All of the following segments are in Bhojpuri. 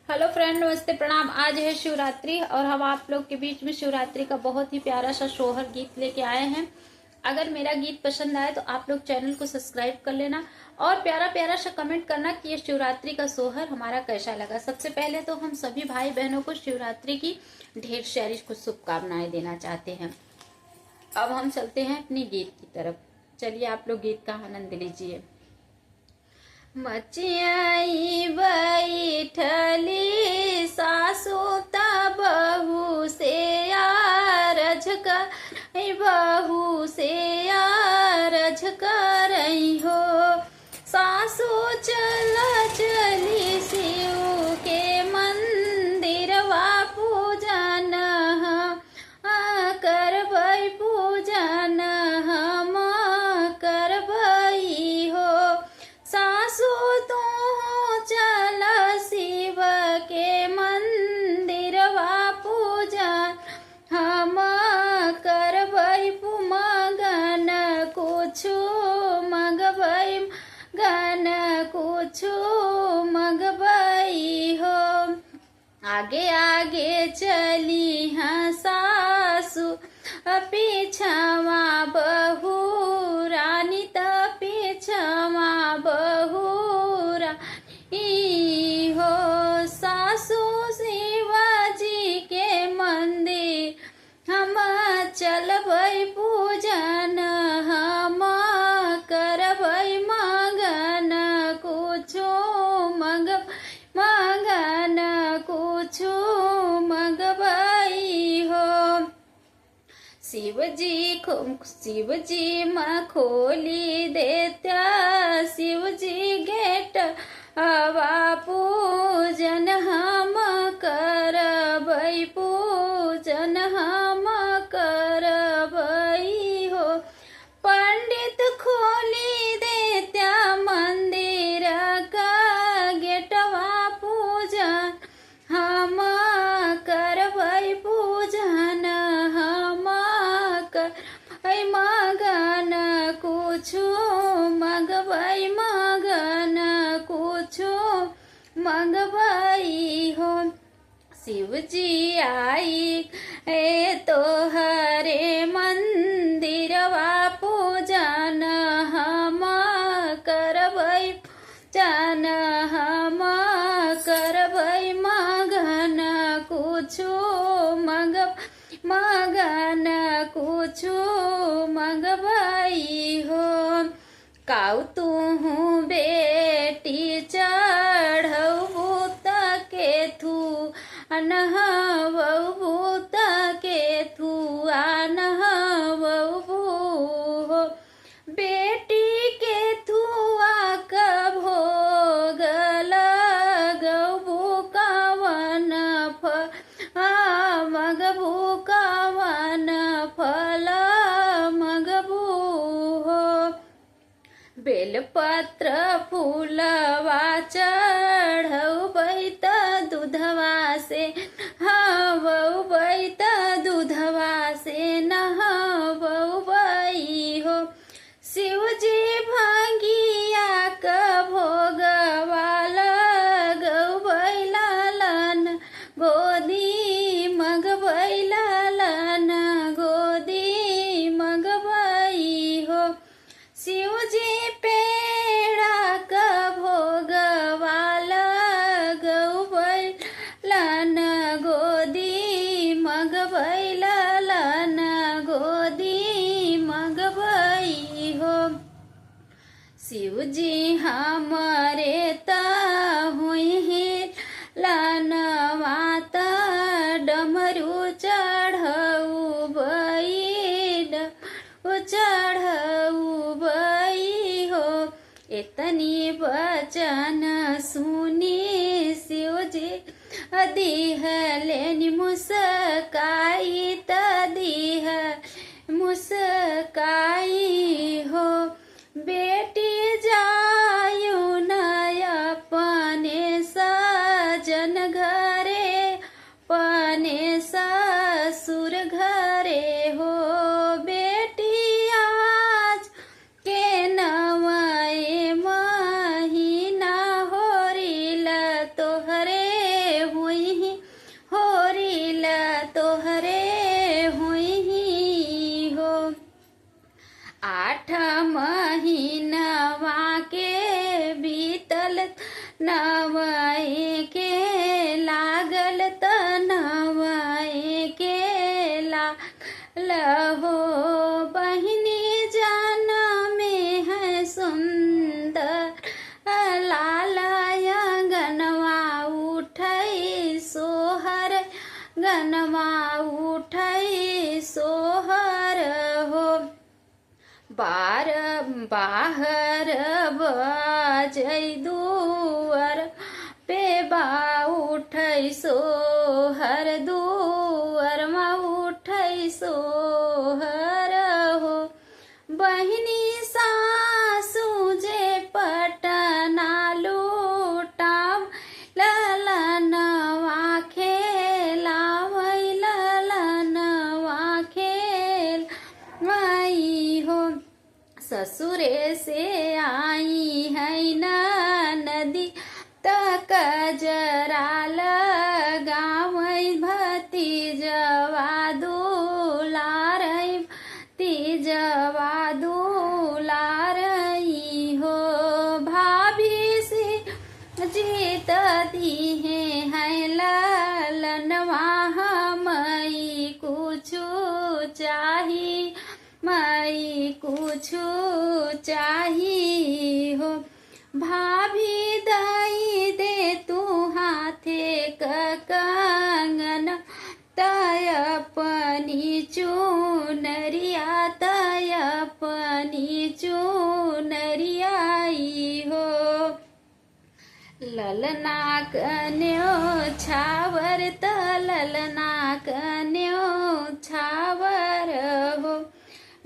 हेलो फ्रेंड, नमस्ते, प्रणाम। आज है शिवरात्रि और हम आप लोग के बीच में शिवरात्रि का बहुत ही प्यारा सा सोहर गीत लेके आए हैं। अगर मेरा गीत पसंद आए तो आप लोग चैनल को सब्सक्राइब कर लेना और प्यारा प्यारा सा कमेंट करना कि ये शिवरात्रि का सोहर हमारा कैसा लगा। सबसे पहले तो हम सभी भाई बहनों को शिवरात्रि की ढेर सारी कुछ शुभकामनाएं देना चाहते हैं। अब हम चलते हैं अपनी गीत की तरफ। चलिए आप लोग गीत का आनंद लीजिए। मचियाई बैठली सासु त बहू से आरज कर, बहू से आरज करई हो। सासु चली शिव के मंदिरवा पूजन करबई, पूजन हम करबई हो। सासु तो चल शिव के मंदिरवा पूजन हम करबई, मगन कुछु मगबई, गन कुछु मगबई हो। आगे आगे चली हाँ सासु पीछवा बहू रानी, त पीछवा बहू रानी हो। सासु शिवाजी के मंदिर हम चलबई, पूजन हम करबई, मगन कुछो मगन कुछो मगबई हो। शिवजी माँ खोली देता, शिवजी गेट हवा पूजन हम करबई, पूजन हम करबई हो। पंडित खोली देता मंदिर का गेटवा पूजन हम करबई, पूजन हम करबई, मगन कुछु मगबई, मगन कुछु मगबई हो। शिवजी आई तो हरे मंदिरवा पूजन हम करबई, पूजन हम करबई, मगन कुछु मगन कुछु मगबई हो। काऊ तू बेटी चढ़ऊ भूत के थू अनहवऊ, भूत के थू अनहवऊ हो। बेटी के थुआ कब भोग लगऊ, भूकावन मगबू कावन फल मगबू हो। बेलपत्र फूलवा चढ़ऊ बैत दूधवा से हवऊ, बैत दूधवा से नहवऊ बई हो। शिवजी भांगिया क भोगवा लगऊ, बैलालन गोदी मगबई, लालन गोदी मगबई हो। शिवजी पेड़ा क भोगवा लगऊ, बैलालन गोदी मगबई, लालन गोदी मगबई हो। शिवजी हमारे त हुई लानवा त डमरू चढ़ऊ बई, चढ़ऊ बई हो। इतनी वचन सुनी शिवजी दिहलेनि मुस्काई, त दिह मुस्काई हो। बेटी जायु न अपने सजन घरे, पने ससुर घरे हो। बेटी आज के नवाए महीना होरिल तोहरे ललनवा उठै सोहर हो, बाहर बजै दुअर पे बा उठै सोहर, दुअरमा उठै सोहर हो। बहिनी सासु जे पटना लुटाम, ललनवा खेलावै, ललनवा खेलावै हो। ससुरे से आई है नदी, तक जरा लगावै, भतीजवा दुलारै, भतीजवा दुलारै हो। भाभी से जीत दिहे है ललनवा, हमई कुछु चाही, मई कुछु चाही हो। भाभी दई दे तू हाथे कंगन, तय अपनी चुनरिया, तय अपनी चुनरियाई हो। ललना कन्यो छावर, त ललना कन्यो छावर हो।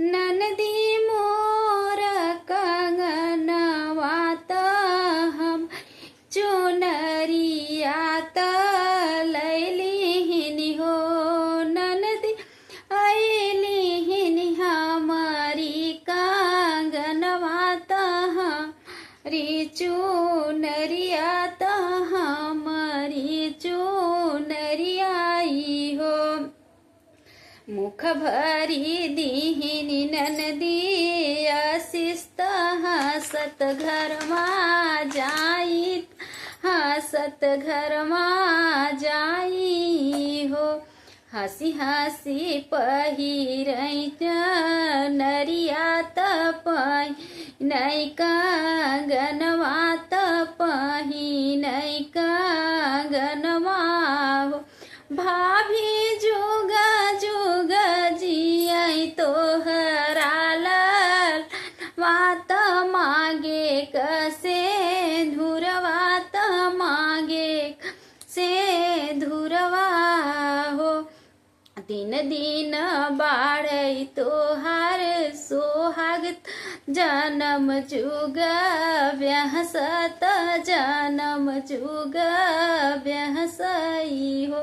ननदी मोर कंगनवा त हम चुनरिया त लैलिहिनी हो। ननदी अइलिहिनी हमारी कंगनवा त हमारी चुनरिया त हमारी चुनरियाई हो। मुख भरी दीहिनी ननदी आशीष, हसत घर मा जाई, हसत घर मा जाई हो। हसी हसी पहिरै नरिया त पहिनै कंगनवा, त पहिनै कंगनवा हो। भाभी जुग जुग जियै तोहरा ललनवा, त मागे कसे धुरवा, त मागे से धुरवा हो। दिन दिन बाढ़ै तोहार सोहाग, जन्म जुग ब्याहसत, जन्म जुग ब्याहसई हो।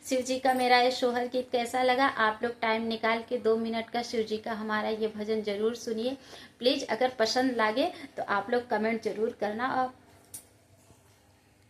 शिव जी का मेरा ये सोहर गीत कैसा लगा? आप लोग टाइम निकाल के 2 मिनट का शिव जी का हमारा ये भजन जरूर सुनिए प्लीज। अगर पसंद लागे तो आप लोग कमेंट जरूर करना और